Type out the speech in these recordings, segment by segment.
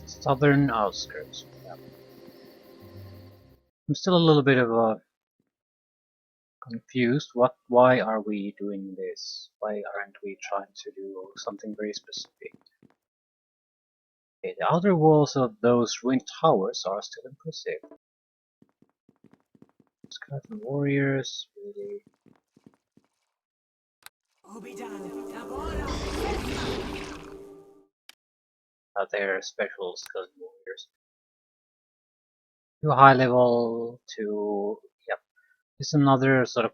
Southern outskirts. Yeah. I'm still a little bit of confused. Why are we doing this? Why aren't we trying to do something very specific? Okay, the outer walls of those ruined towers are still impressive. Skeleton warriors, really. They're special skeleton warriors. Too high level, too. Yep. It's another sort of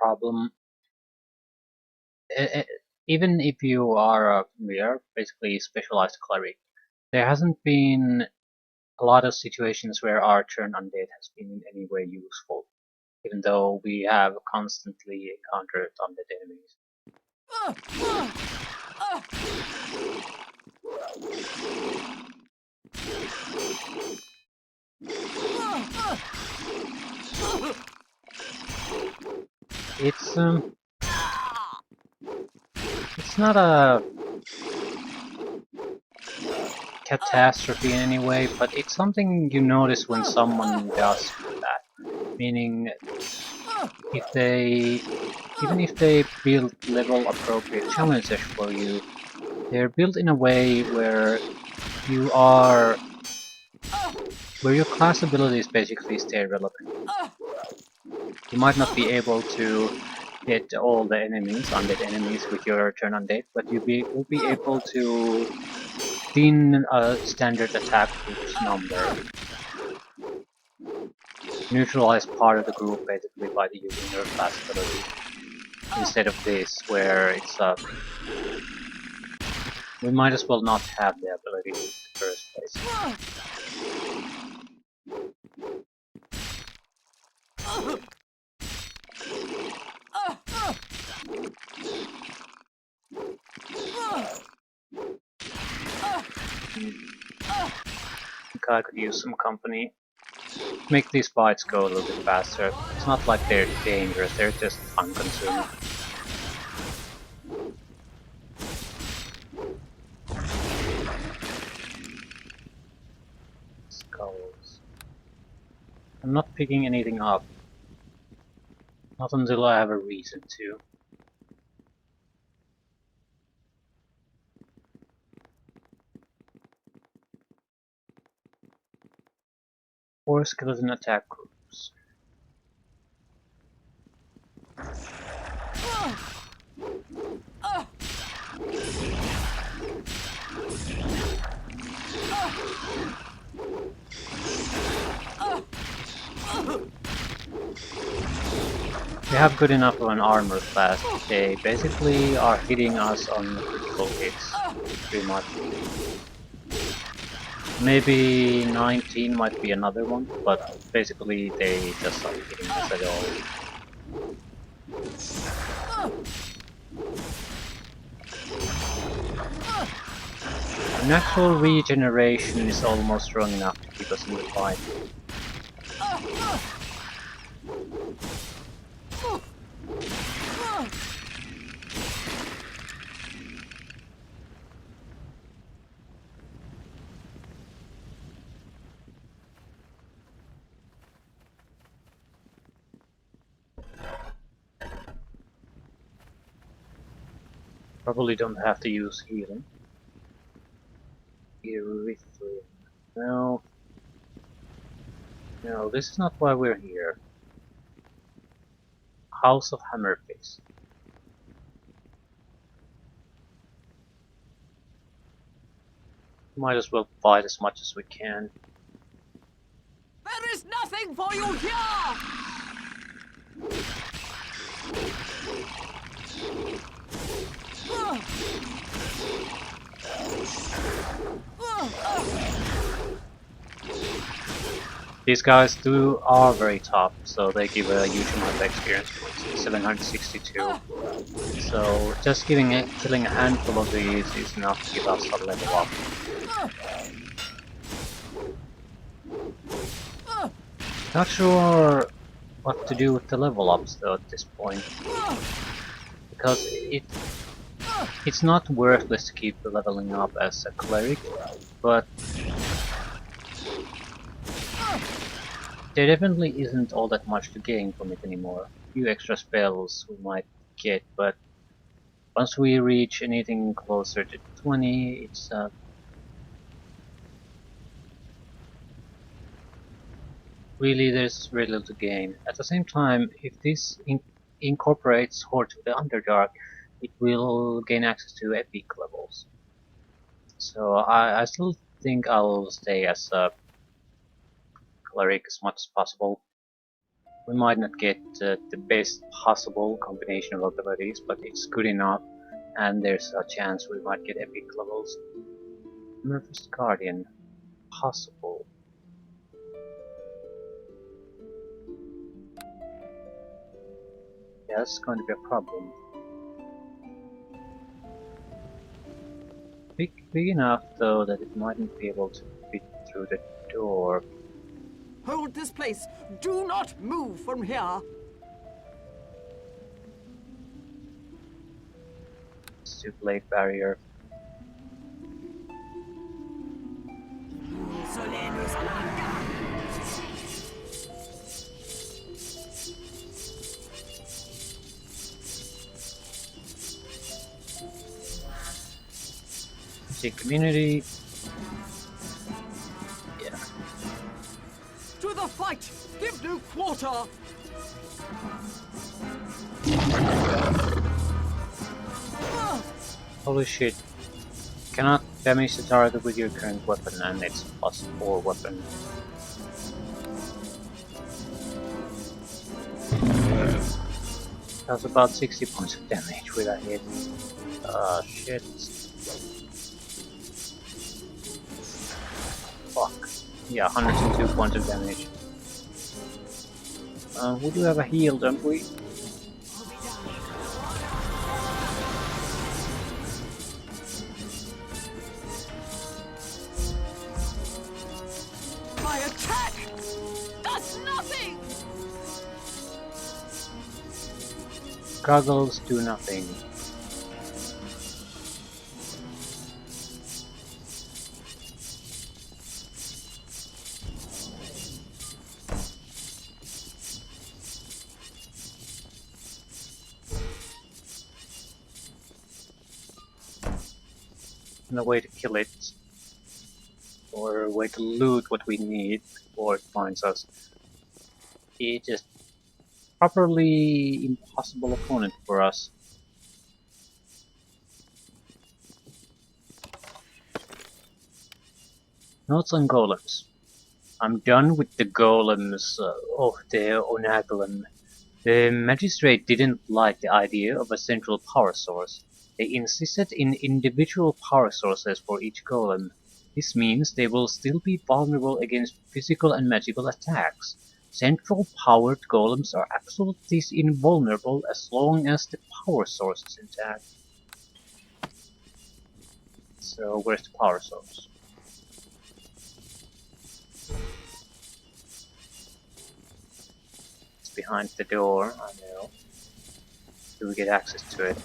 problem. Even if you are basically specialized cleric, there hasn't been a lot of situations where our turn undead has been in any way useful, even though we have constantly encountered undead enemies. It's not a catastrophe in any way, but it's something you notice when someone does that. Meaning, even if they build level appropriate challenges for you, they're built in a way where your class abilities basically stay relevant. You might not be able to hit all the undead enemies with your turn undead, but will be able to thin a standard attack group's number. Neutralize part of the group basically by using your class ability. Instead of this, where it's we might as well not have the ability in the first place. I think I could use some company. Make these fights go a little bit faster. It's not like they're dangerous, they're just time-consuming. Skulls. I'm not picking anything up. Not until I have a reason to. Or skeleton attack groups. They have good enough of an armor class. They basically are hitting us on critical hits, pretty much. Maybe 19 might be another one, but basically they just aren't hitting us at all. Natural regeneration is almost strong enough to keep us in the fight. Probably don't have to use healing. No. No, this is not why we're here. House of Hammerface. Might as well fight as much as we can. There is nothing for you here! These guys are very tough, so they give a huge amount of experience points, 762. So just killing a handful of these is enough to give us a level up. Not sure what to do with the level ups though at this point, because it's not worthless to keep leveling up as a cleric, but There definitely isn't all that much to gain from it anymore. A few extra spells we might get, but once we reach anything closer to 20, it's really there's very little to gain. At the same time, if this incorporates Horde of the Underdark, it will gain access to epic levels. So I still think I'll stay as a cleric as much as possible. We might not get the best possible combination of abilities, but it's good enough, and there's a chance we might get epic levels. Murphy's Guardian, possible. Yeah, that's going to be a problem. Big enough though that it mightn't be able to fit through the door. Hold this place. Do not move from here. Blade barrier. See community. Yeah. To the fight! Give no quarter! Holy shit. Cannot damage the target with your current weapon, and it's a +4 weapon. That's about 60 points of damage with a hit. Shit. Fuck. Yeah, 102 points of damage. We do have a heal, don't we? My attack does nothing! Goggles do nothing. No way to kill it, or a way to loot what we need before it finds us. It's just properly impossible opponent for us. Notes on golems. I'm done with the golems of the Onaglan. The magistrate didn't like the idea of a central power source. They insisted in individual power sources for each golem. This means they will still be vulnerable against physical and magical attacks. Central powered golems are absolutely invulnerable as long as the power source is intact. So where's the power source? It's behind the door, I know. Do we get access to it?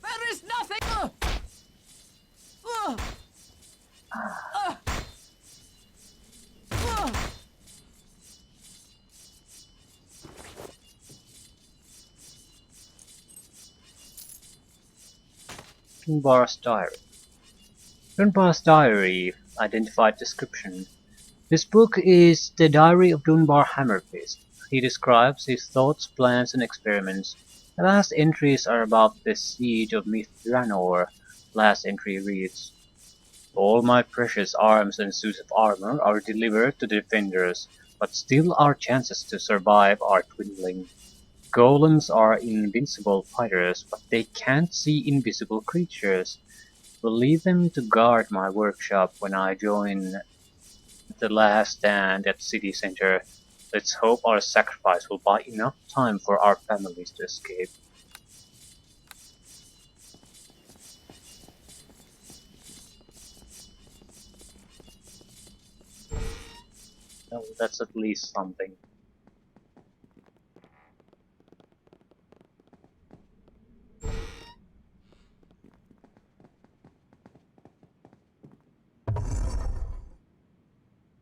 There is nothing! Dunbar's diary. Dunbar's diary. Identified description. This book is the diary of Dunbar Hammerfist. He describes his thoughts, plans, and experiments. The last entries are about the siege of Mithranor. Last entry reads, all my precious arms and suits of armor are delivered to the defenders, but still our chances to survive are dwindling. Golems are invincible fighters, but they can't see invisible creatures. We'll leave them to guard my workshop when I join the last stand at city center. Let's hope our sacrifice will buy enough time for our families to escape. Well, that's at least something.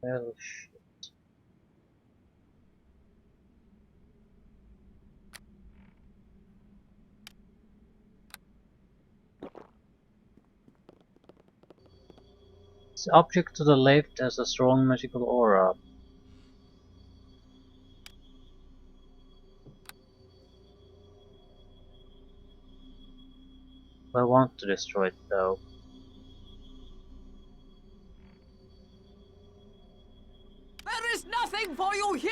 Well, shit. The object to the left has a strong magical aura. I want to destroy it though. There is nothing for you here!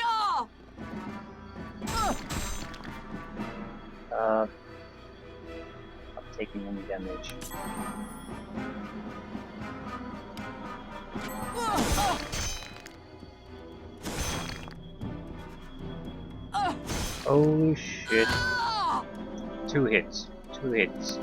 Uh, not taking any damage. Oh shit. 2 hits. 2 hits.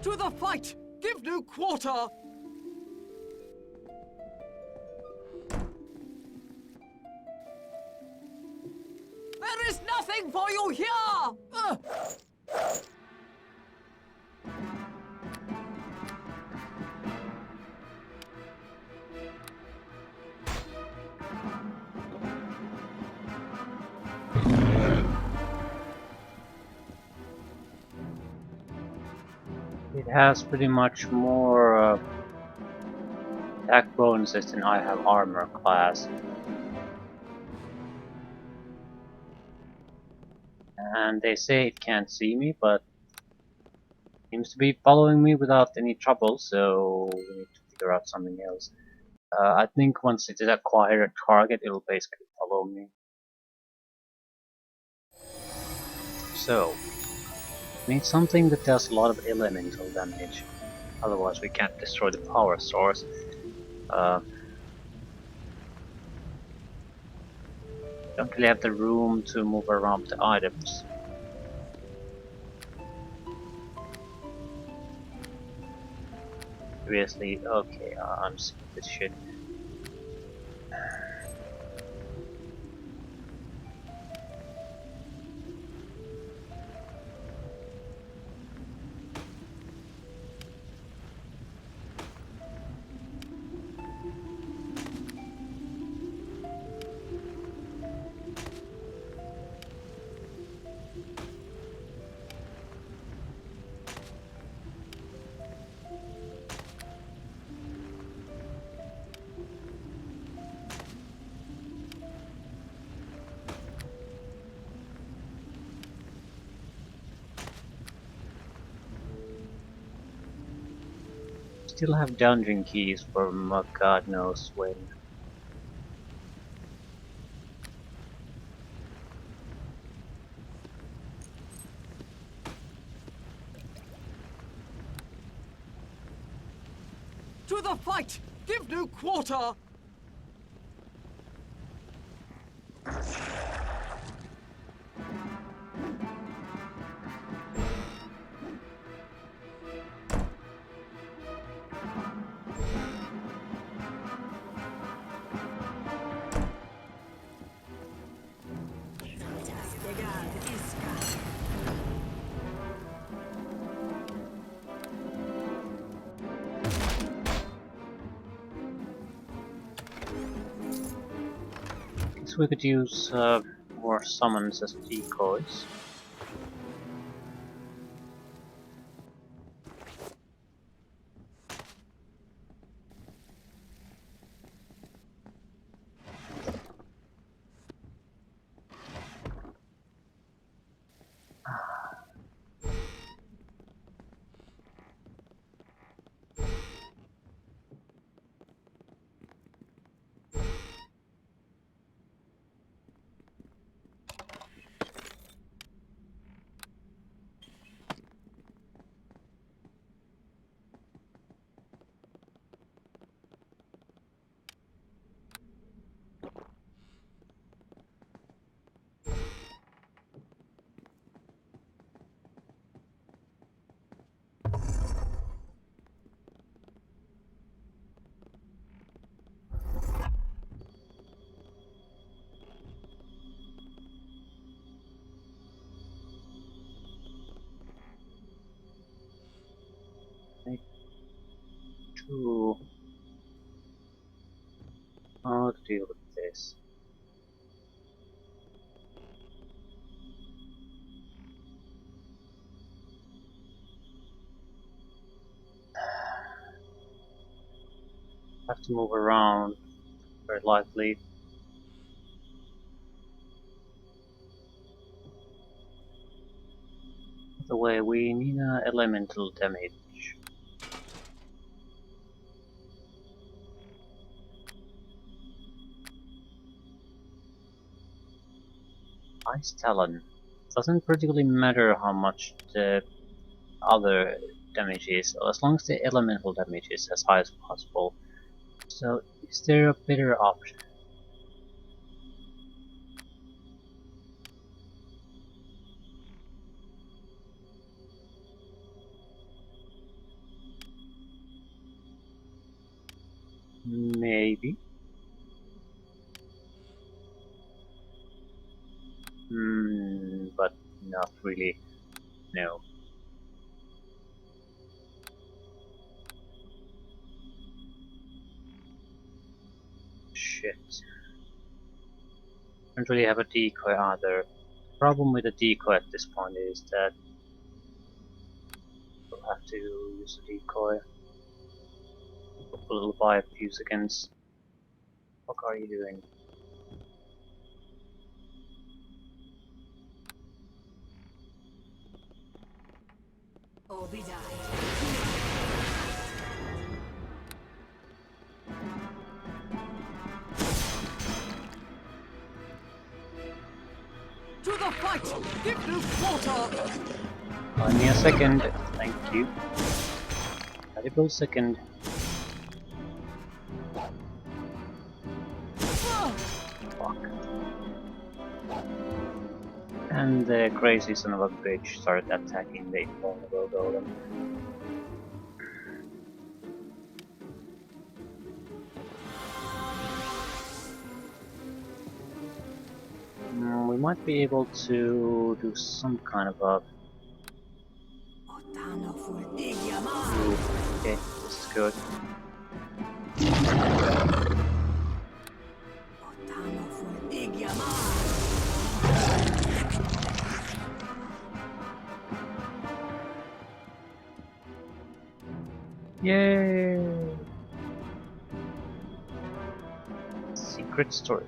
To the fight! Give no quarter! There is nothing for you here! It has pretty much more attack bonuses than I have armor class. And they say it can't see me, but seems to be following me without any trouble, so we need to figure out something else. I think once it is acquired a target, it'll basically follow me. So, we need something that does a lot of elemental damage. Otherwise we can't destroy the power source. Don't really have the room to move around the items. Seriously, okay, I'm sick of this shit. Still have dungeon keys from God knows when. To the fight! Give no quarter! Guess we could use more summons as decoys. to how to deal with this. Have to move around very likely. The way we need elemental damage. Ice Talon. Doesn't particularly matter how much the other damage is, as long as the elemental damage is as high as possible. So, is there a better option? Maybe. But not really. No. Shit. Don't really have a decoy either. The problem with the decoy at this point is that we'll have to use a decoy. Hopefully it'll buy a few seconds. What are you doing? To the fight! Give no quarter! Buy me a second. Thank you. Valuable second. Fuck. And the crazy son of a bitch started attacking the invulnerable golem. We might be able to do some kind of a... Ooh, okay, this is good. Yay! Secret storage.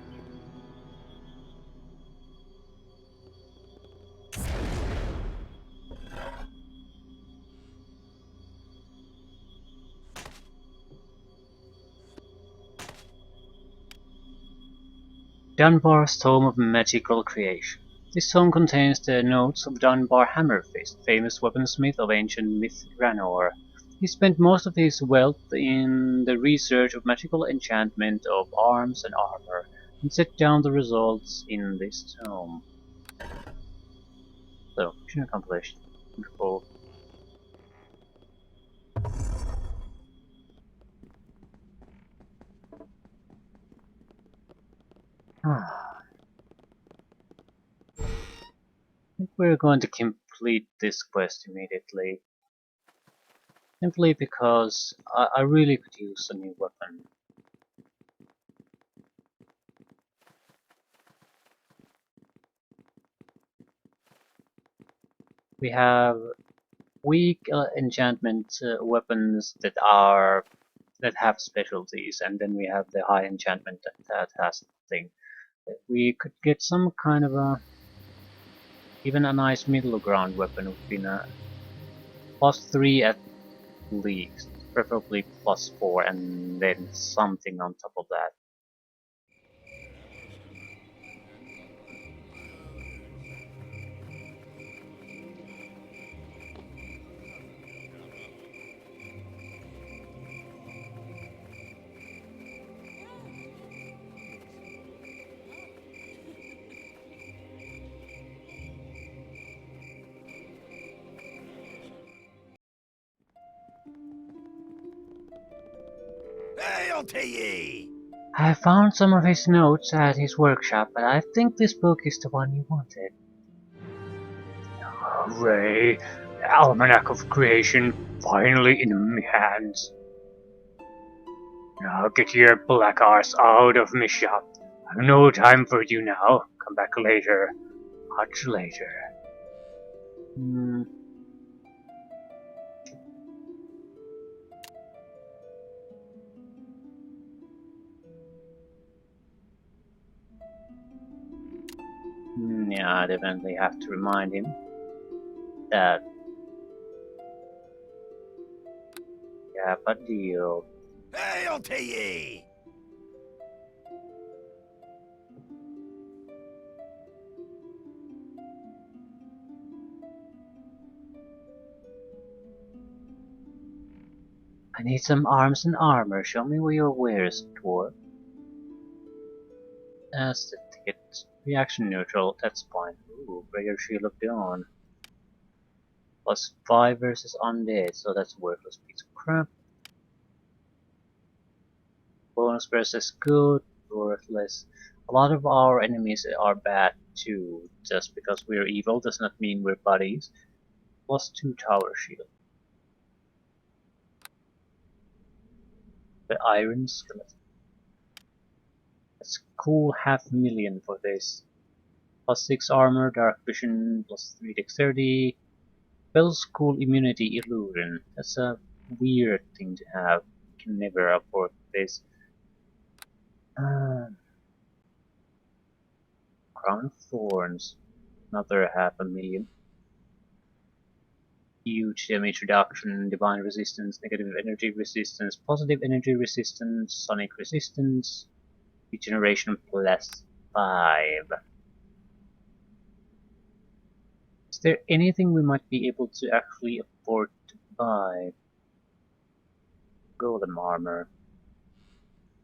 Dunbar's Tome of Magical Creation. This tome contains the notes of Dunbar Hammerfist, famous weaponsmith of ancient myth Ranor. He spent most of his wealth in the research of magical enchantment of arms and armor, and set down the results in this tome. So, mission accomplished. Wonderful. I think we're going to complete this quest immediately. Simply because I really could use a new weapon. We have weak enchantment weapons that have specialties, and then we have the high enchantment that has nothing. We could get some kind of a even a nice middle ground weapon would be a +3 at least, preferably +4, and then something on top of that. Hail to ye! I found some of his notes at his workshop, but I think this book is the one you wanted. Hooray! The Almanac of Creation finally in my hands. Now get your black arse out of my shop. I've no time for you now. Come back later. Much later. Hmm. Yeah, I definitely have to remind him that, yeah, but deal. Hail to ye! I need some arms and armor. Show me where your wares, dwarf. That's the ticket. Reaction neutral, that's fine. Ooh, greater shield of dawn. Plus 5 versus undead, so that's a worthless piece of crap. Bonus versus good, worthless. A lot of our enemies are bad too. Just because we're evil does not mean we're buddies. Plus 2 tower shield. The iron skeleton. That's cool, 500,000 for this. Plus 6 armor, dark vision, plus 3 dexterity. Spell school immunity illusion. That's a weird thing to have. You can never afford this. Uh, Crown of Thorns. Another 500,000. Huge damage reduction, divine resistance, negative energy resistance, positive energy resistance, sonic resistance, regeneration plus 5. Is there anything we might be able to actually afford to buy? Golem armor.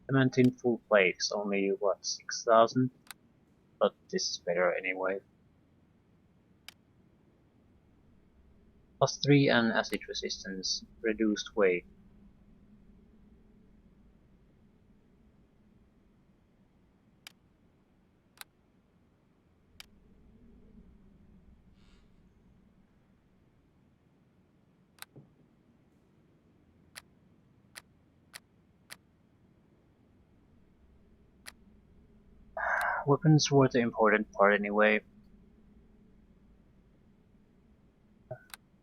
Adamantine full plate is only, what, 6,000? But this is better anyway. Plus 3 and acid resistance, reduced weight. Weapons were the important part anyway.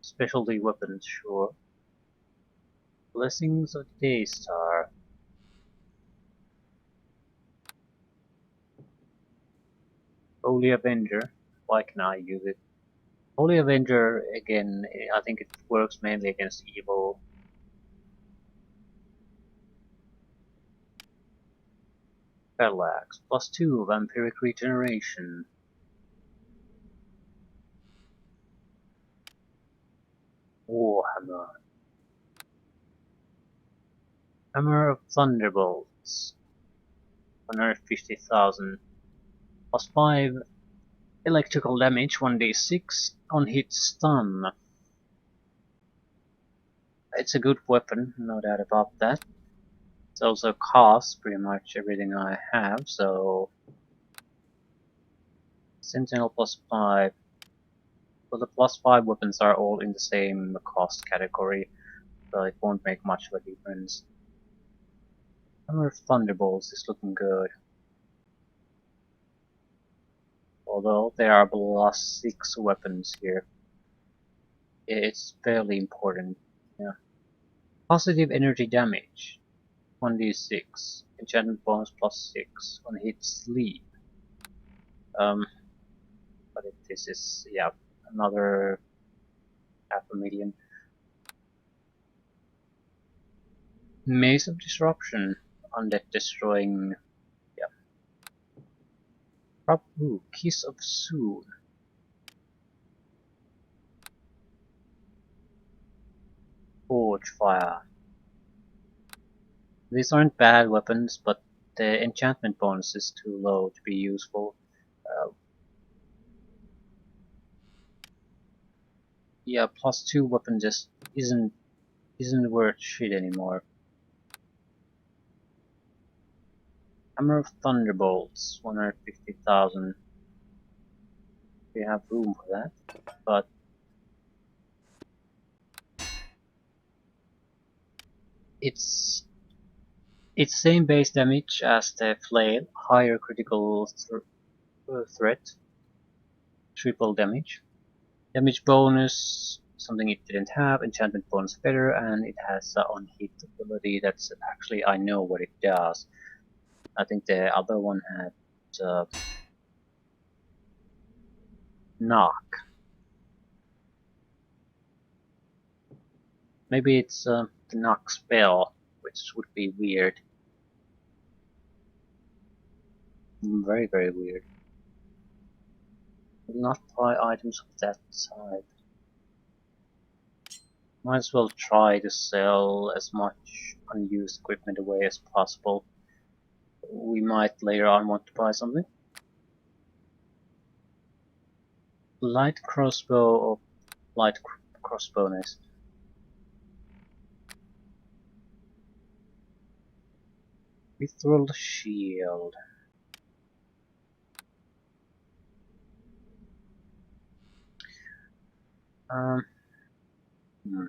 Specialty weapons, sure. Blessings of Daystar. Holy Avenger. Why can I use it? Holy Avenger, again, I think it works mainly against evil. Battle Axe. Plus 2 vampiric regeneration. Warhammer. Hammer of Thunderbolts. 150,000. Plus 5 electrical damage, 1d6 on hit stun. It's a good weapon, no doubt about that. It also costs pretty much everything I have, so Sentinel plus 5. So the plus 5 weapons are all in the same cost category, so it won't make much of a difference. Hammer of Thunderbolts is looking good. Although there are plus 6 weapons here. It's fairly important. Yeah. Positive energy damage. 1d6. Enchantment bonus plus 6 on hit sleep. But if this is, yeah, another 500,000. Maze of Disruption. Undead destroying, yeah. Ooh, Kiss of Soon. Forge Fire. These aren't bad weapons, but the enchantment bonus is too low to be useful. Uh, yeah, plus 2 weapon just isn't worth shit anymore. Hammer of Thunderbolts, 150,000. We have room for that, but it's It's same base damage as the flail, higher critical threat, triple damage. Damage bonus, something it didn't have, enchantment bonus better, and it has on hit ability that's actually I know what it does. I think the other one had knock. Maybe it's the knock spell, which would be weird. Very, very weird. Will not buy items of that type. Might as well try to sell as much unused equipment away as possible. We might later on want to buy something. Light crossbow or light crossbowness. Mithril shield. Um, hmm.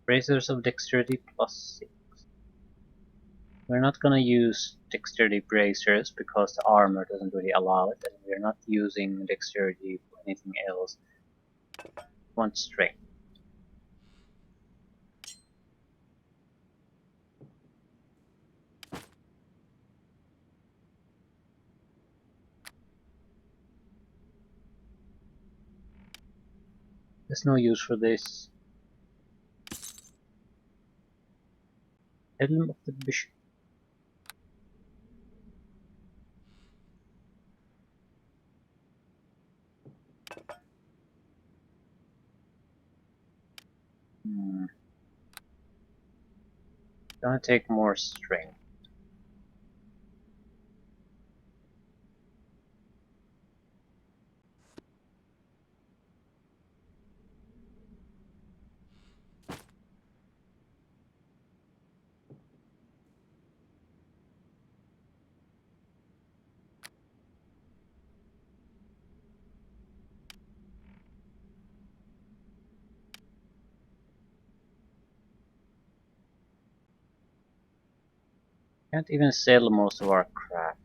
Bracers of dexterity +6. We're not gonna use dexterity bracers because the armor doesn't really allow it, and we're not using dexterity for anything else. One strength. There's no use for this. Helm of the Bishop. Gonna take more strength. Can't even sell most of our crap.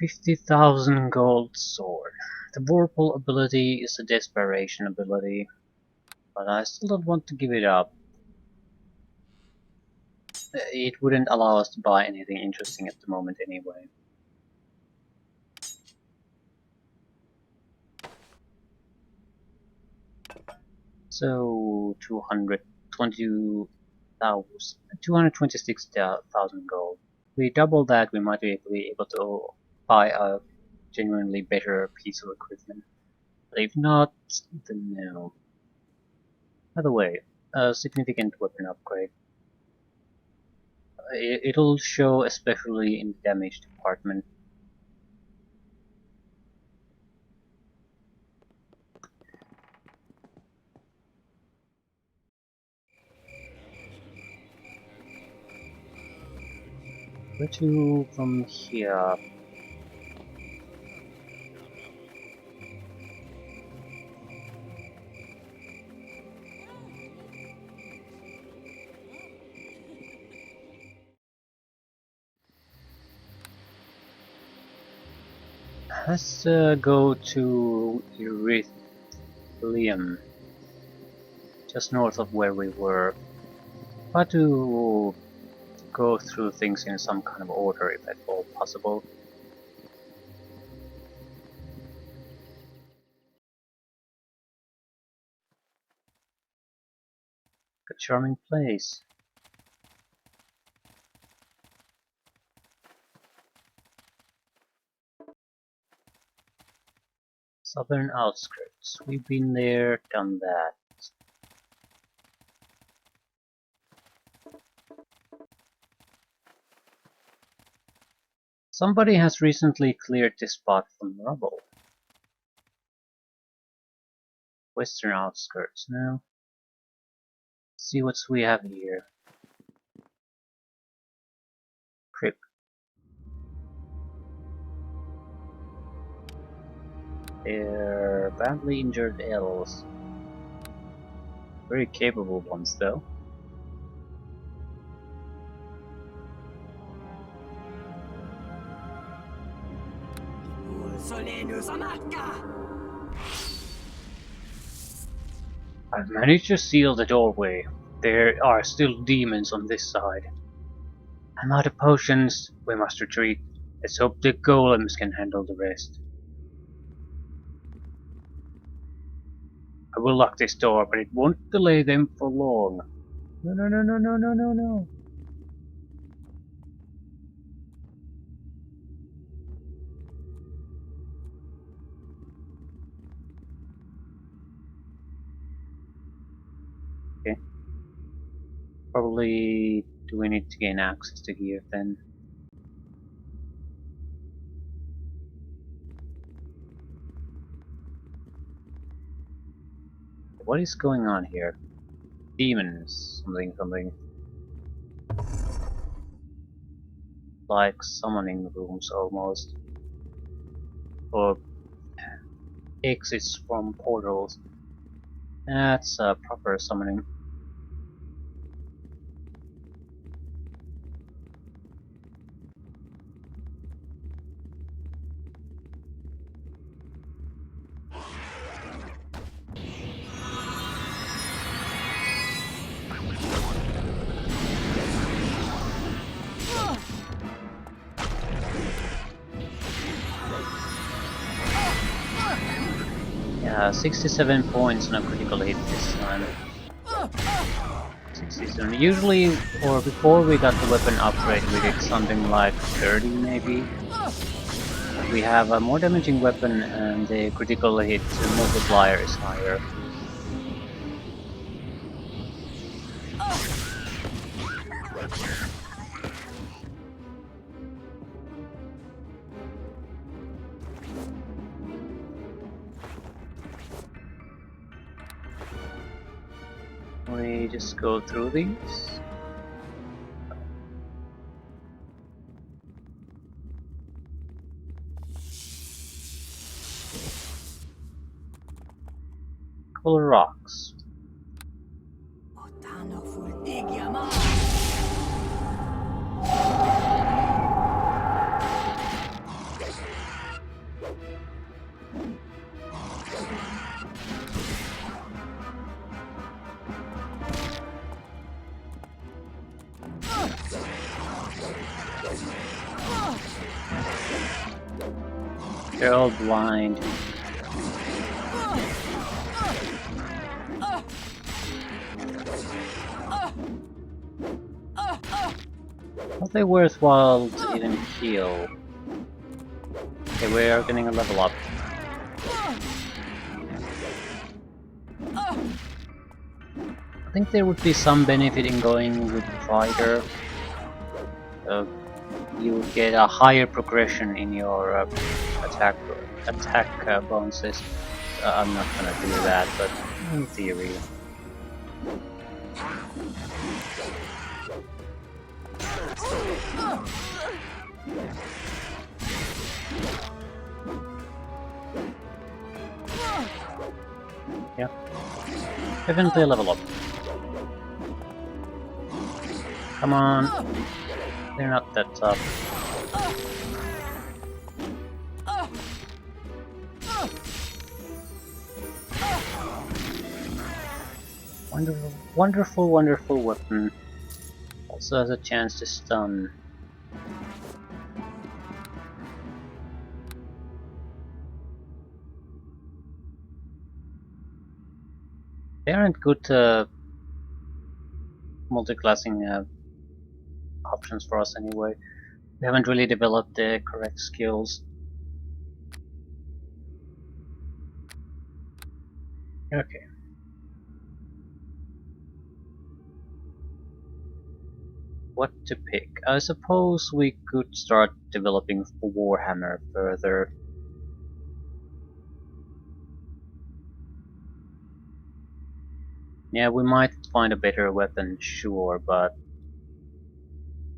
$50,000 gold sword. The Vorpal ability is a desperation ability, but I still don't want to give it up. It wouldn't allow us to buy anything interesting at the moment anyway. So 226,000 gold. If we double that, we might be able to buy a genuinely better piece of equipment. But if not, then no. By the way, a significant weapon upgrade. It'll show especially in the damage department. Where to from here? Let's go to Erythlium, just north of where we were. Try to go through things in some kind of order if at all possible. A charming place. Southern outskirts. We've been there, done that. Somebody has recently cleared this spot from rubble. Western outskirts now. See what we have here. Trip. They're badly injured elves. Very capable ones, though. I've managed to seal the doorway. There are still demons on this side. I'm out of potions. We must retreat. Let's hope the golems can handle the rest. I will lock this door, but it won't delay them for long. No, no, no, no, no, no, no, no. Okay. Probably do we need to gain access to here then? What is going on here? Demons. Something, something. Like summoning rooms almost. Or exits from portals. That's a proper summoning. Yeah, 67 points on a critical hit this time. 67. Usually, or before we got the weapon upgrade, we did something like 30 maybe. We have a more damaging weapon and the critical hit multiplier is higher. We just go through these. Cool rocks. They're all blind. Are they worthwhile to even kill? Okay, we are getting a level up. I think there would be some benefit in going with Fighter. You would get a higher progression in your attack bonuses. I'm not gonna do that, but in theory. Yeah. Definitely a level up. Come on. They're not that tough. Wonderful, wonderful, wonderful weapon. Also has a chance to stun. They aren't good multi-classing options for us anyway. We haven't really developed the correct skills. Okay. What to pick? I suppose we could start developing Warhammer further. Yeah, we might find a better weapon, sure, but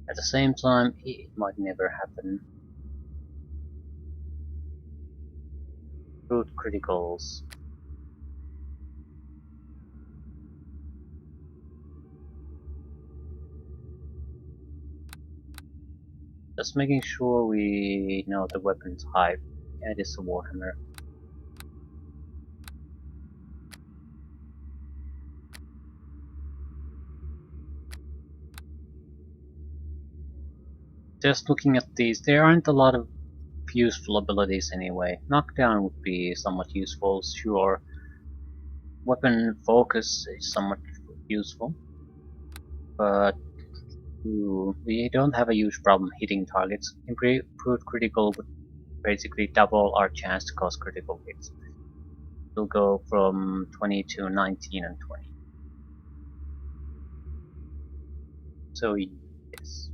At the same time, it might never happen. Brute criticals. Just making sure we know the weapon type. Yeah, it is a Warhammer. Just looking at these, there aren't a lot of useful abilities anyway. Knockdown would be somewhat useful, sure. Weapon focus is somewhat useful, but we don't have a huge problem hitting targets. Improved critical would basically double our chance to cause critical hits. We'll go from 20 to 19 and 20. So yes.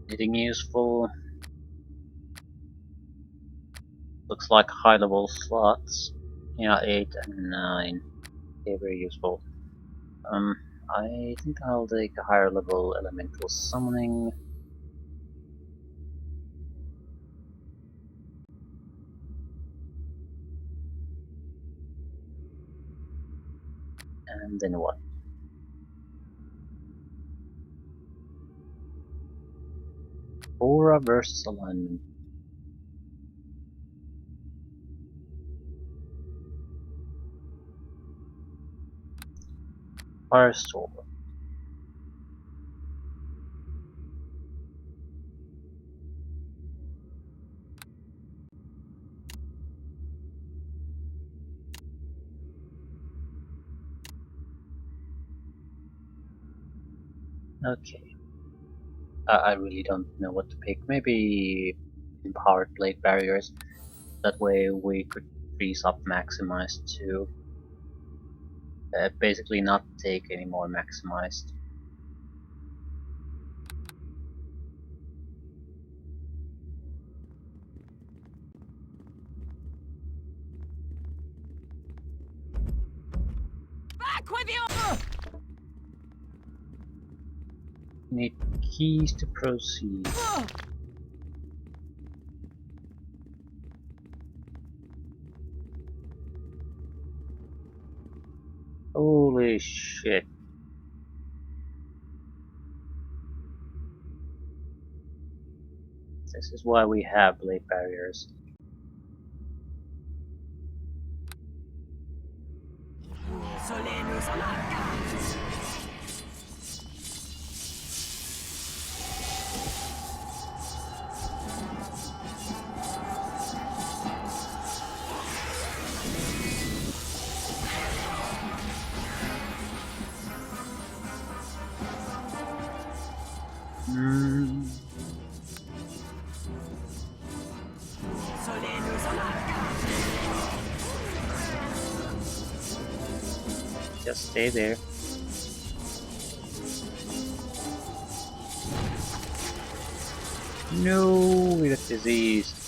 Anything useful? Looks like high level slots. Yeah, 8 and 9. They're very useful. I think I'll take a higher level elemental summoning. And then what? Aura versus alignment. Firestorm. Okay. I really don't know what to pick. Maybe empowered blade barriers. That way we could freeze up maximized to basically not take any more maximized. Back with you! Need keys to proceed. Holy shit. This is why we have blade barriers. Solenus Marcans! Solenus Marcans! Just stay there. No, we got diseased.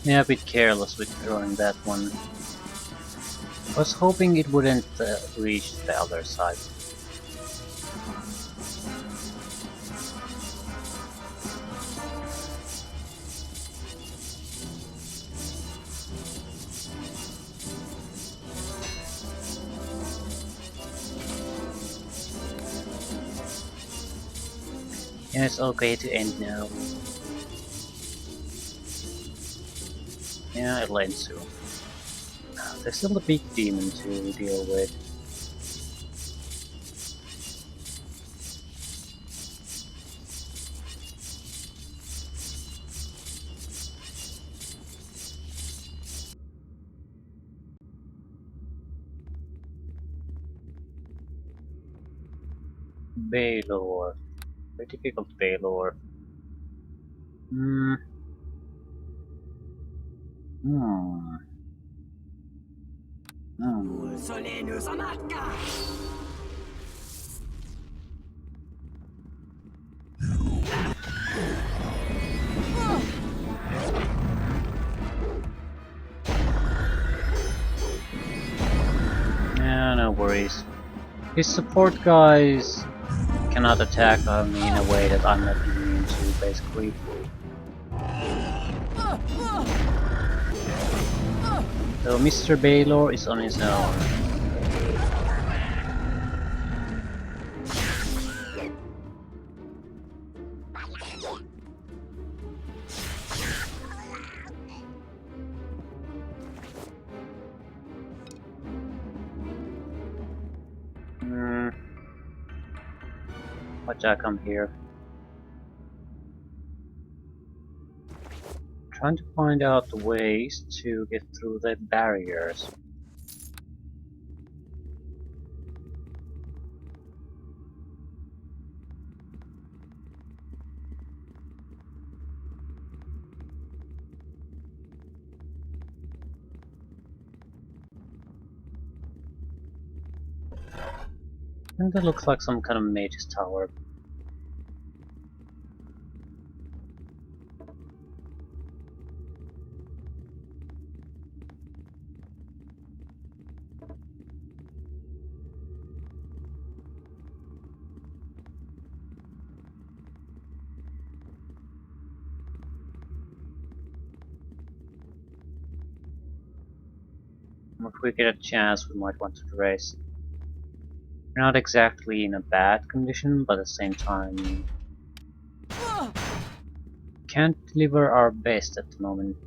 Yeah, a bit careless with throwing that one. I was hoping it wouldn't reach the other side. Yeah, it's okay to end now. Yeah, it'll end soon. There's still a big demon to deal with. Baylor. Very difficult Baylor. Hmm. Hmm. Hmm. Yeah, no worries. His support guys cannot attack me in a way that I'm not immune to, basically. So Mr. Baylor is on his own. Hmm. Why'd I come here? Trying to find out the ways to get through the barriers. I think that looks like some kind of mage's tower. If we get a chance, we might want to rest. We're not exactly in a bad condition, but at the same time, can't deliver our best at the moment.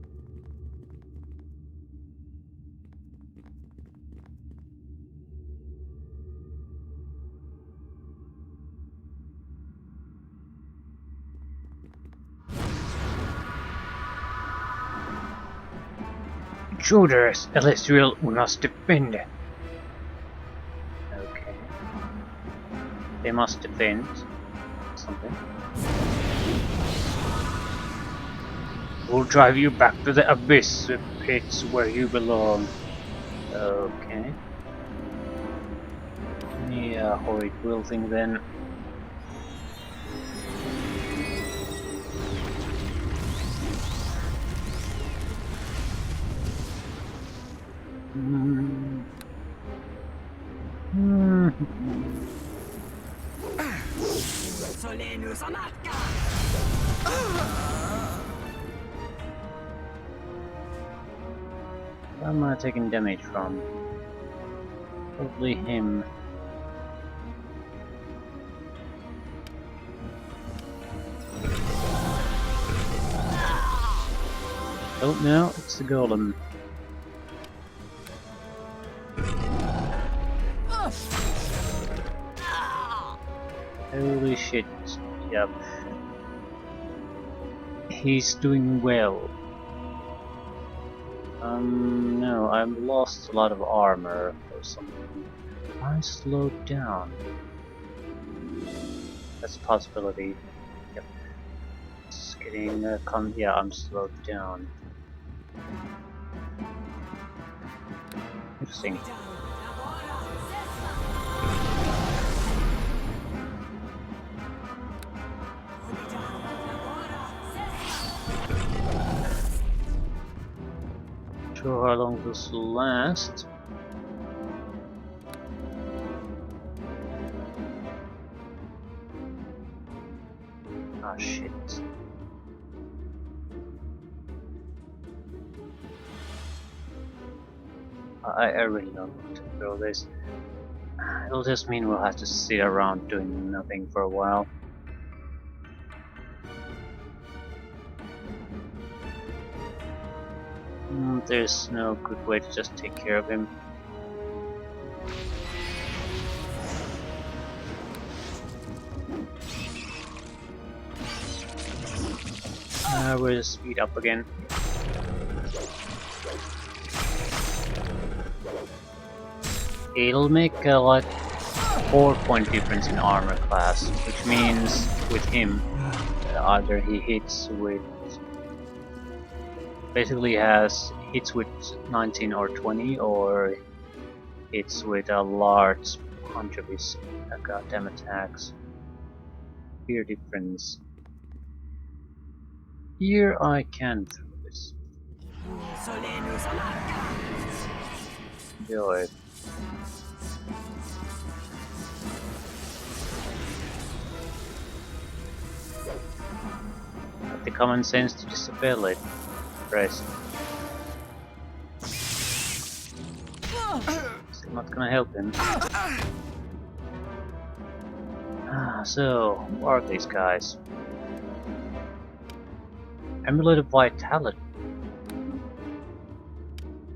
Intruders, Celestial, we must defend. Okay. They must defend something. We'll drive you back to the abyss, the pits where you belong. Okay. Yeah, horrid will thing then. Mm. Mm. Where am I taking damage from? Probably him. Oh no, it's the golem. Holy shit. Yep. He's doing well. No, I've lost a lot of armor or something. I slowed down. That's a possibility. Yep. It's getting, yeah, I'm slowed down. Interesting. Sure how long this will last. Ah, shit. I really don't want to throw this. It'll just mean we'll have to sit around doing nothing for a while. There's no good way to just take care of him. We'll speed up again. It'll make like 4-point difference in armor class, which means with him, either he hits with, basically has hits with 19 or 20, or hits with a large bunch of his goddamn attacks. Fear difference. Here I can throw this. Enjoy. Have the common sense to disable it. Press. Still not gonna help him. So, who are these guys? Amulet of Vitality.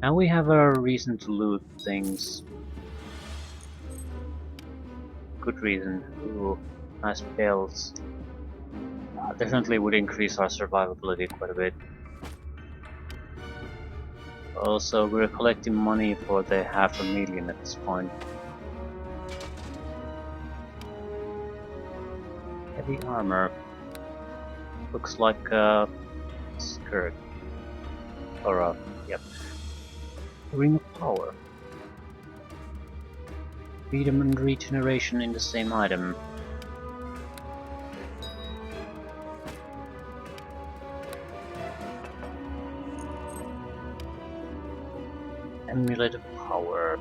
Now we have a reason to loot things. Good reason. Ooh, nice belts. Definitely would increase our survivability quite a bit. Also, we're collecting money for the 500,000 at this point. Heavy armor. Looks like a skirt. Or a, yep. Ring of Power. Freedom and regeneration in the same item. Amulet of Power.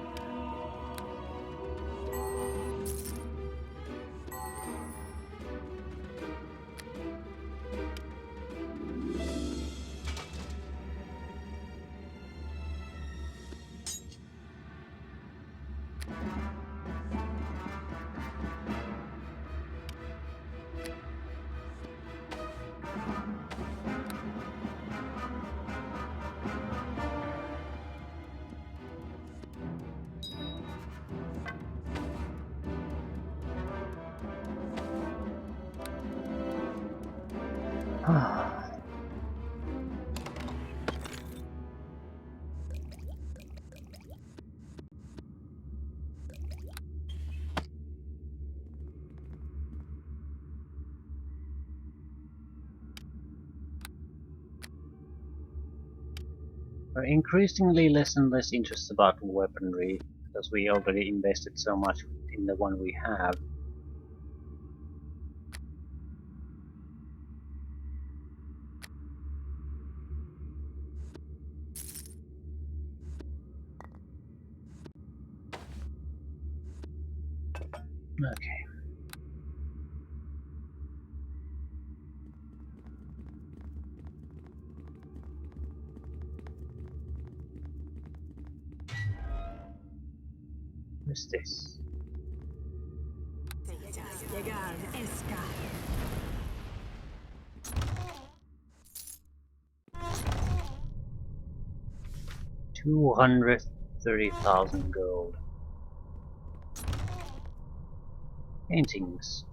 We're increasingly less and less interested about weaponry, because we already invested so much in the one we have. Okay. What's this? Llegar, 230,000 gold. Paintings.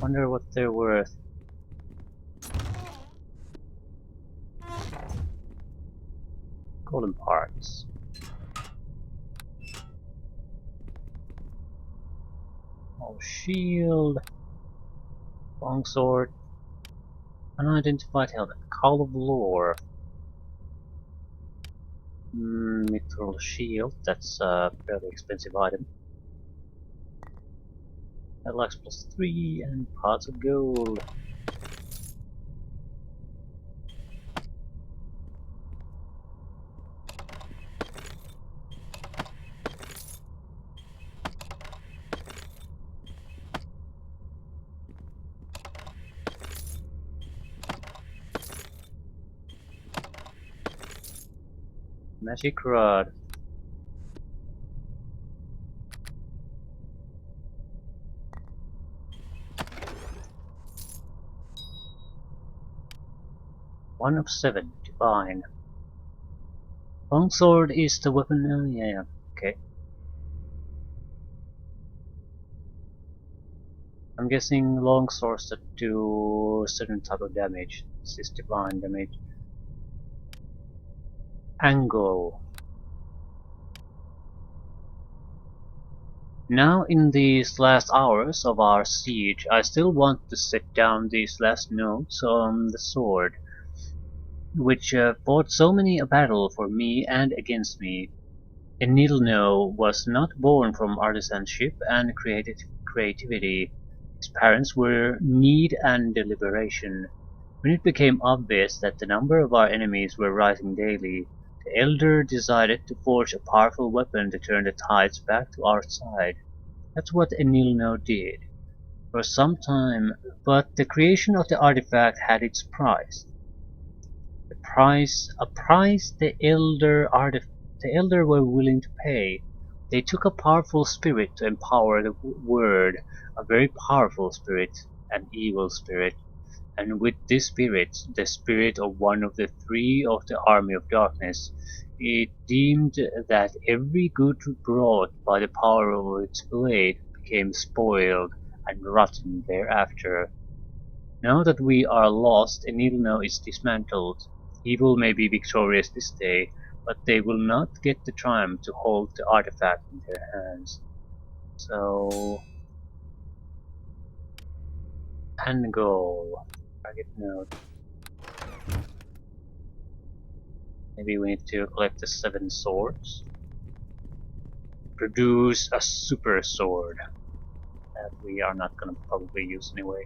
Wonder what they're worth. Golden parts. Oh, shield. Longsword. Unidentified helmet. Call of Lore. Mithril shield. That's a fairly expensive item. Alex +3 and parts of gold. Magic rod. 1 of 7, divine. Longsword is the weapon. Yeah, okay. I'm guessing longswords that do certain type of damage. This is divine damage. Angle. Now in these last hours of our siege, I still want to set down these last notes on the sword, which fought so many a battle for me and against me. Enilno was not born from artisanship and creativity. His parents were need and deliberation. When it became obvious that the number of our enemies were rising daily, the elder decided to forge a powerful weapon to turn the tides back to our side. That's what Enilno did for some time, but the creation of the artifact had its price. A price the elder were willing to pay. They took a powerful spirit to empower the word, a very powerful spirit, an evil spirit, and with this spirit, the spirit of one of the three of the army of darkness, it deemed that every good brought by the power of its blade became spoiled and rotten thereafter. Now that we are lost and Ilno is dismantled, evil may be victorious this day, but they will not get the triumph to hold the artifact in their hands. So, end goal. Target node. Maybe we need to collect the 7 swords. Produce a super sword that we are not gonna probably use anyway.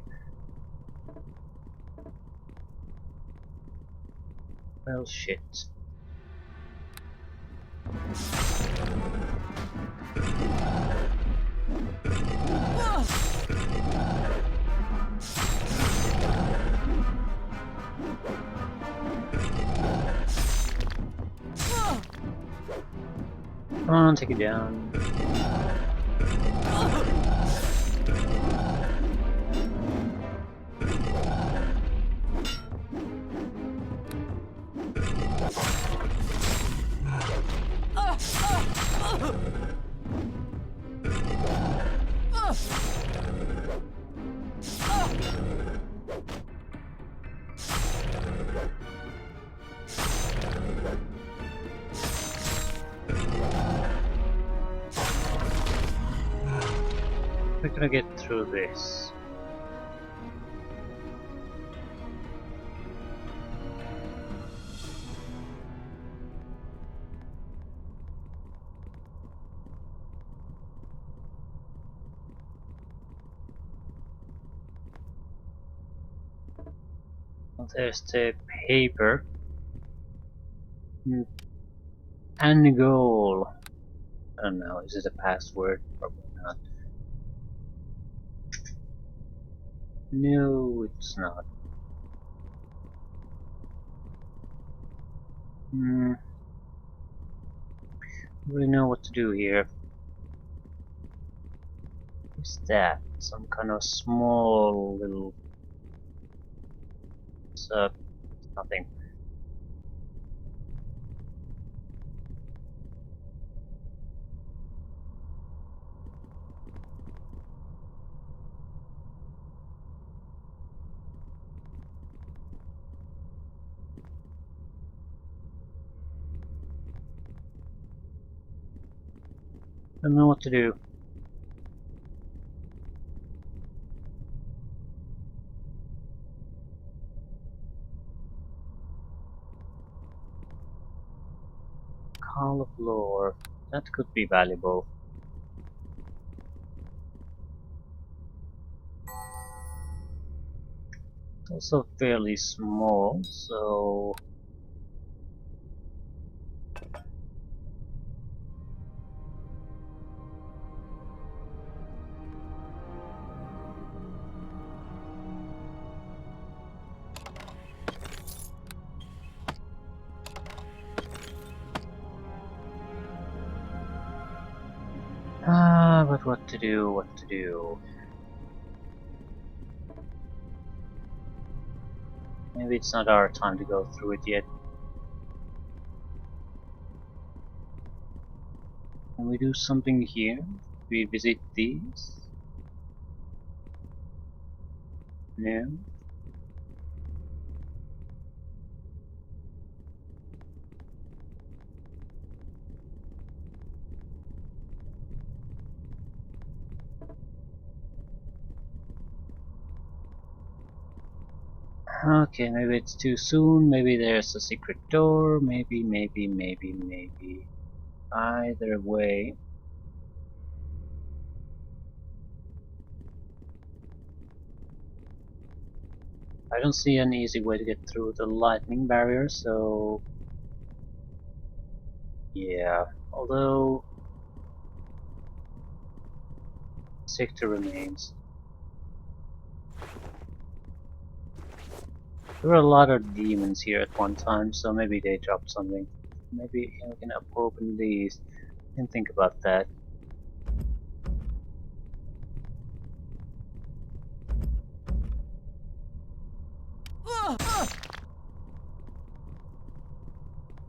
Well, shit. Come on, take it down. We're gonna get through this. Well, there's the paper. And goal. I don't know, is it a password? Probably not. No, it's not. Don't really know what to do here. What's that? Some kind of small little... It's, nothing. Don't know what to do. Call of lore. That could be valuable. It's also fairly small, so... But what to do, what to do? Maybe it's not our time to go through it yet. Can we do something here? We visit these? No? Okay, maybe it's too soon, maybe there's a secret door, maybe. Either way. I don't see an easy way to get through the lightning barrier, so yeah. Although sector remains. There were a lot of demons here at one time, so maybe they dropped something. Maybe we can open these and think about that.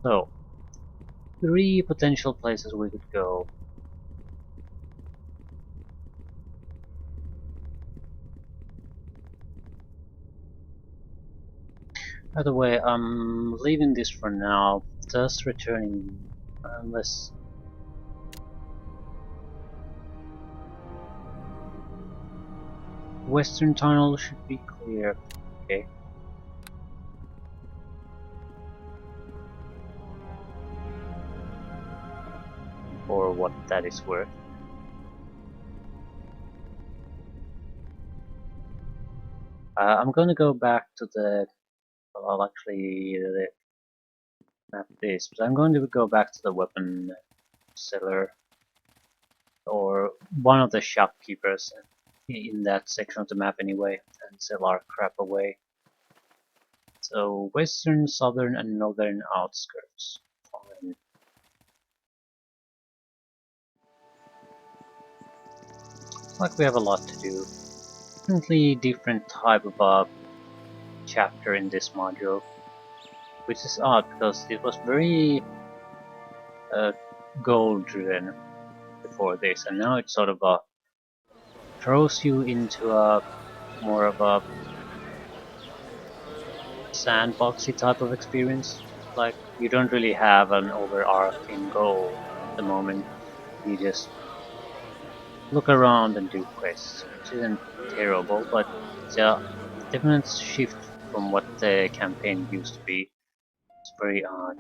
So, 3 potential places we could go. By the way, I'm leaving this for now, just returning unless Western tunnel should be clear. Okay. For what that is worth. I'm gonna go back to the, well, I'll actually map this, but I'm going to go back to the weapon seller or one of the shopkeepers in that section of the map anyway, and sell our crap away. So western, southern, and northern outskirts. Fine. Like we have a lot to do. Definitely different type of chapter in this module, which is odd because it was very goal driven before this, and now it sort of throws you into a more of a sandboxy type of experience. Like you don't really have an overarching goal at the moment. You just look around and do quests, which isn't terrible, but it's a definite shift from what the campaign used to be. It's very odd.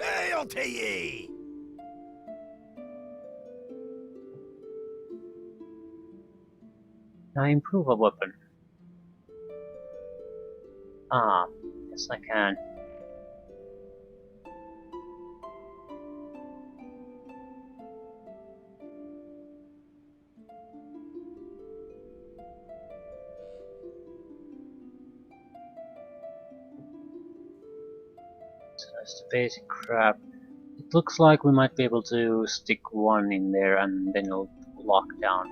Hail to ye! Can I improve a weapon? Ah, yes I can. So that's the basic crap. It looks like we might be able to stick one in there and then it'll lock down,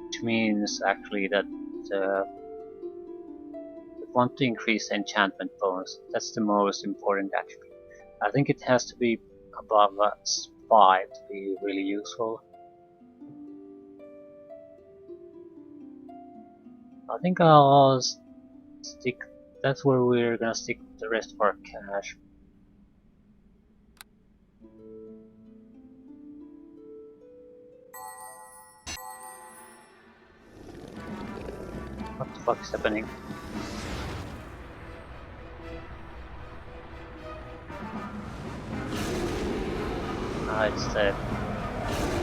which means actually that we want to increase the enchantment bonus. That's the most important attribute. I think it has to be above a 5 to be really useful. I think I'll stick, that's where we're gonna stick the rest of our cash. What the fuck is happening? It's the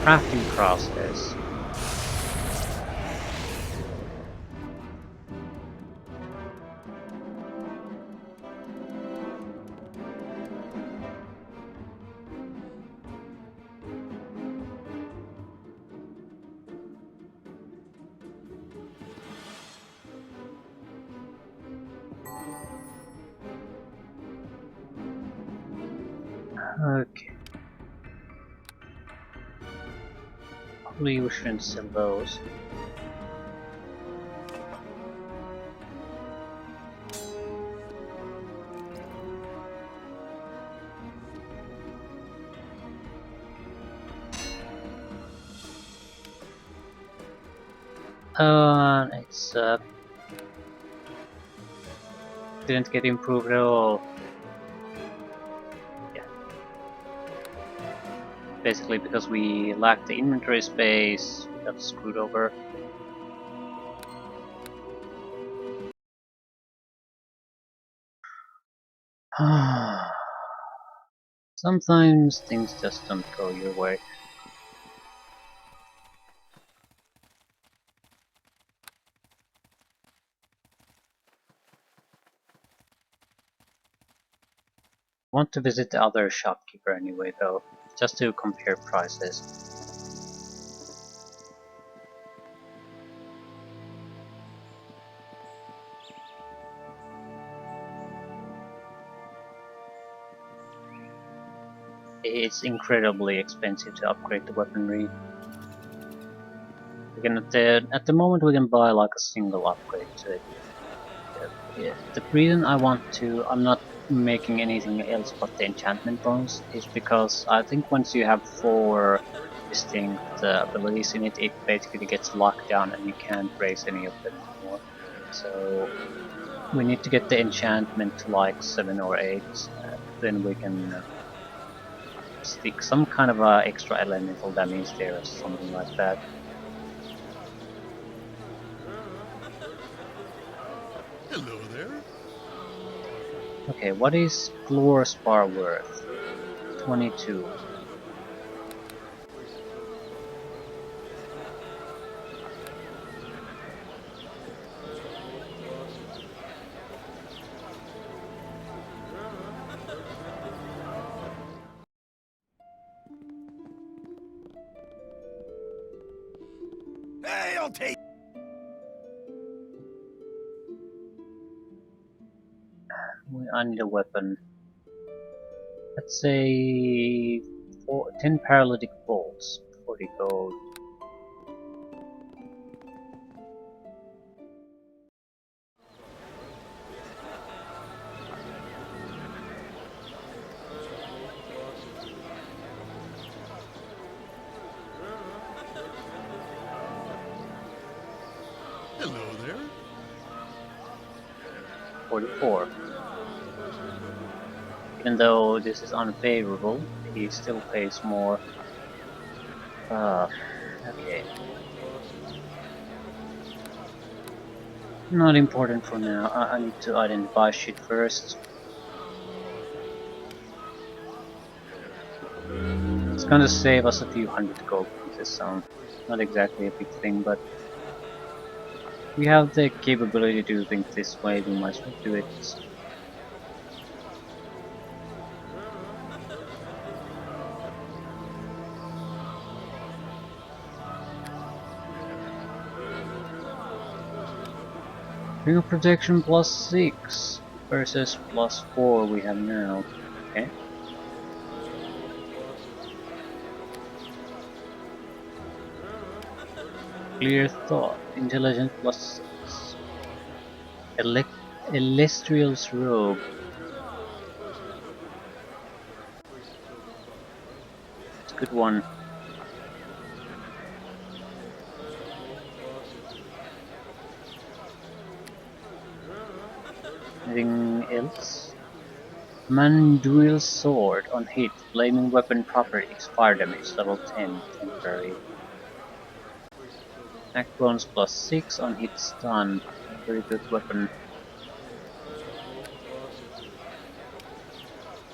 crafting process. Okay. Probably we shouldn't sell those. It's didn't get improved at all. Yeah, basically because we lacked the inventory space, we got screwed over. Sometimes things just don't go your way. Want to visit the other shopkeeper anyway though, just to compare prices. It's incredibly expensive to upgrade the weaponry. We can at the moment we can buy like a single upgrade to it. Yeah, the reason I'm not making anything else but the enchantment bonus is because I think once you have 4 distinct abilities in it, it basically gets locked down and you can't raise any of them anymore. So we need to get the enchantment to like 7 or 8, then we can stick some kind of extra elemental damage there or something like that. Hello there. Okay, what is Floor Spar worth? 22. Hey, I'll take. I need a weapon. Let's say 10 paralytic bolts, 40 gold. Hello there. 44. Even though this is unfavorable, he still pays more. Okay. Not important for now. I need to identify shit first. It's gonna save us a few hundred gold pieces, so not exactly a big thing, but we have the capability to do things this way, we might as well do it. Ring of Protection plus 6 versus plus 4 we have now. Okay. Clear Thought, Intelligence plus 6. Illustrious Robe. It's a good one. Anything else? Manduil Sword on hit. Flaming Weapon Properties. Fire damage level 10. Temporary. Attack bonus plus 6 on hit stun. Very good weapon.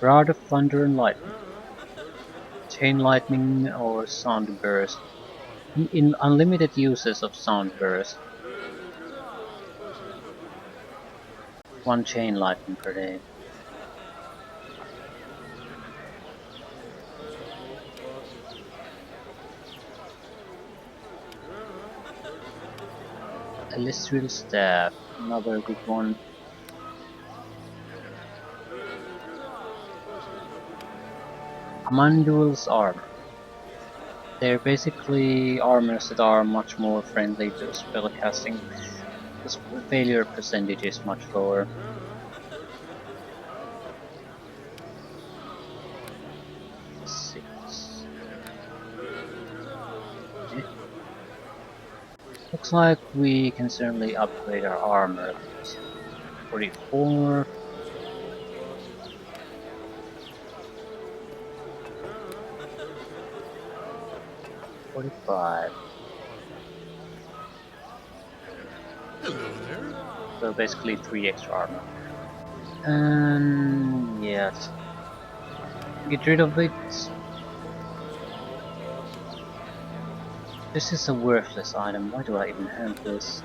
Rod of Thunder and Lightning. Chain Lightning or Sound Burst. In unlimited uses of Sound Burst. 1 Chain Lightning per day. Celestial Staff, another good one. Amandul's Armor. They're basically armors that are much more friendly to spellcasting. The failure percentage is much lower. Six. Okay. Looks Looks like we can certainly upgrade our armor. 44. 45. Hello there. So basically 3 extra armor. And yes, get rid of it. This is a worthless item. Why do I even have this?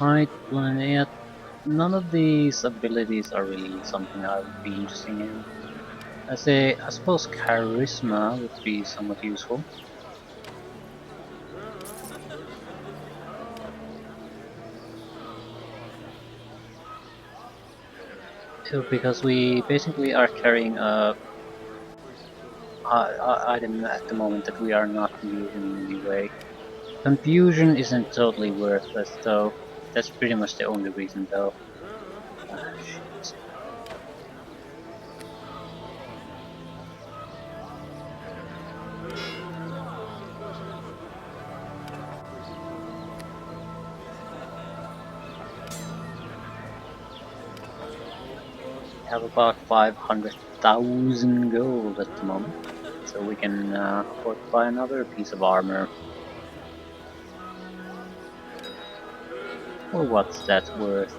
Right, planet. None of these abilities are really something I would be interested in. I suppose charisma would be somewhat useful. Because we basically are carrying a item at the moment that we are not using in any way. Confusion isn't totally worthless though. That's pretty much the only reason though. Shit. We have about 500,000 gold at the moment, so we can afford to buy another piece of armor. Or what's that worth?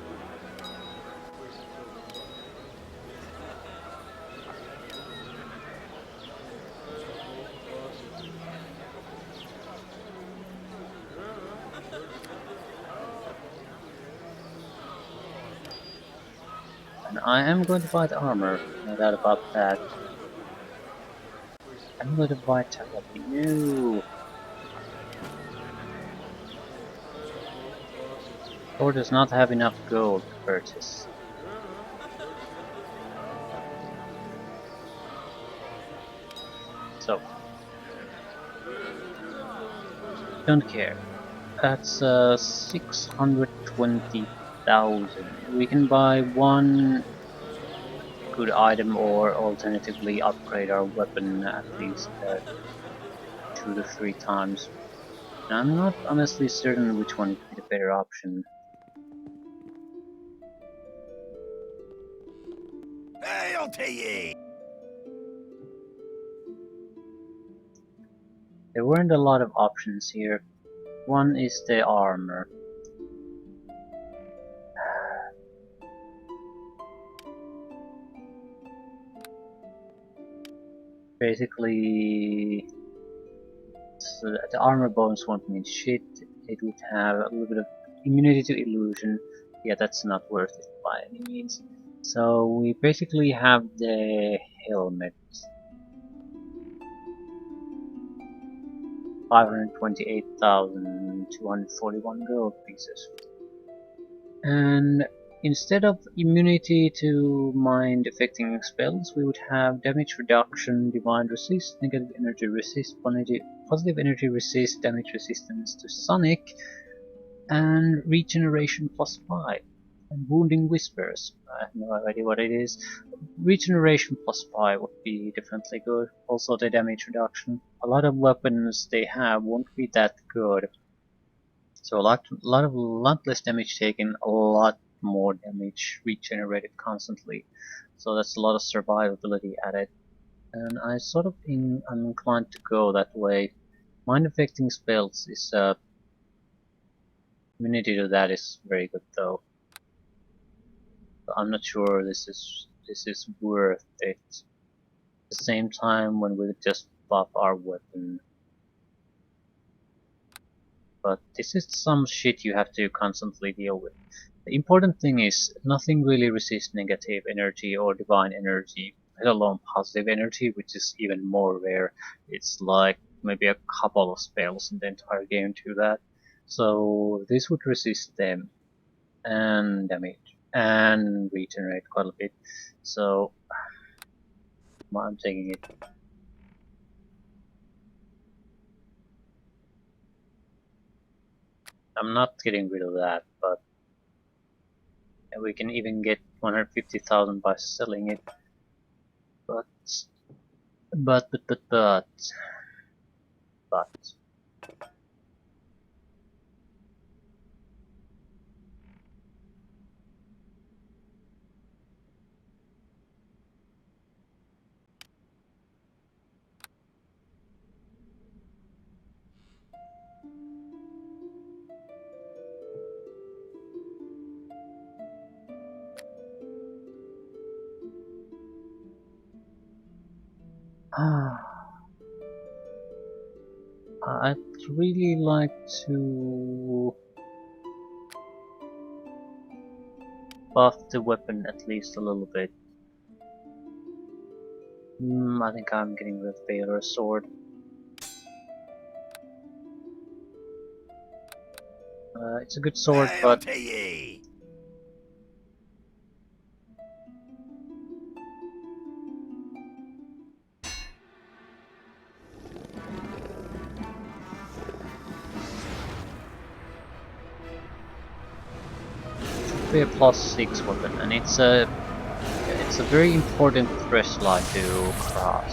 And I am going to buy the armor, no doubt about that. I'm going to buy telepathy. No! Or does not have enough gold to purchase. So, don't care. That's 620,000. We can buy one good item or alternatively upgrade our weapon at least 2 to 3 times. I'm not honestly certain which one would be the better option. Hail to ye! There weren't a lot of options here. One is the armor. Basically, so the armor bonus won't mean shit. It would have a little bit of immunity to illusion. Yeah, that's not worth it by any means. So we basically have the helmet. 528,241 gold pieces. And instead of immunity to mind affecting spells, we would have damage reduction, divine resist, negative energy resist, positive energy resist, damage resistance to sonic, and regeneration plus 5. And wounding whispers. I have no idea what it is. Regeneration plus 5 would be definitely good. Also the damage reduction. A lot of weapons they have won't be that good. So lot less damage taken, a lot more damage regenerated constantly. So that's a lot of survivability added. And I'm inclined to go that way. Mind affecting spells is immunity to that is very good though. But I'm not sure this is worth it. At the same time when we just buff our weapon. but this is some shit you have to constantly deal with. The important thing is nothing really resists negative energy or divine energy, let alone positive energy, which is even more rare. It's like maybe a couple of spells in the entire game to that. So this would resist them and damage and regenerate quite a bit. So I'm taking it. I'm not getting rid of that, but we can even get 150,000 by selling it. But but but but but but I'd really like to buff the weapon at least a little bit. I think I'm getting rid of Baylor's sword. It's a good sword, Hail but to ye! should be a +6 weapon, and it's a very important thresh line to cross.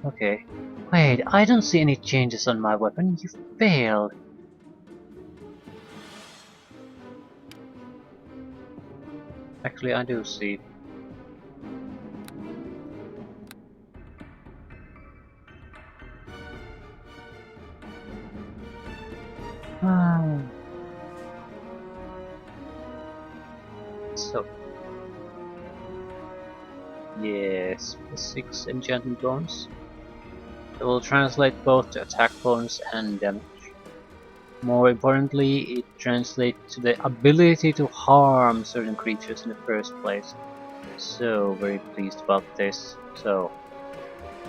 Okay. Wait, I don't see any changes on my weapon. You failed. Actually, I do see. Ah. So, yes, +6 enchantment bonus. It will translate both to attack bonus and damage. More importantly, it translates to the ability to harm certain creatures in the first place. So, very pleased about this. So,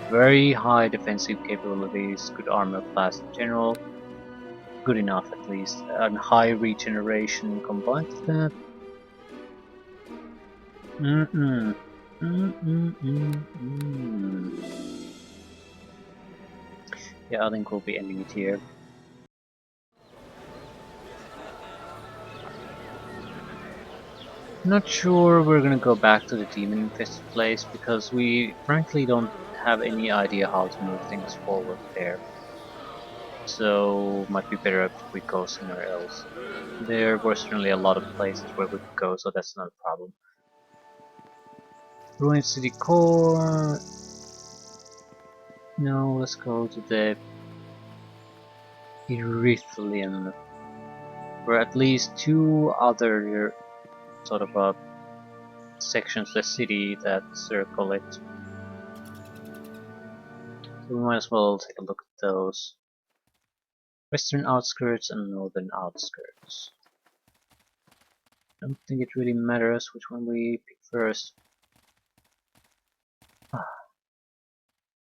very high defensive capabilities, good armor class in general, good enough at least, and high regeneration combined with that. Mm-mm. Yeah, I think we'll be ending it here. Not sure we're gonna go back to the demon infested place because we frankly don't have any idea how to move things forward there. So might be better if we go somewhere else. There were certainly a lot of places where we could go, so that's not a problem. Ruined City Core. No, let's go to the Erythlian, where at least two other sort of sections of the city that circle it. So we might as well take a look at those. Western outskirts and northern outskirts. I don't think it really matters which one we pick first.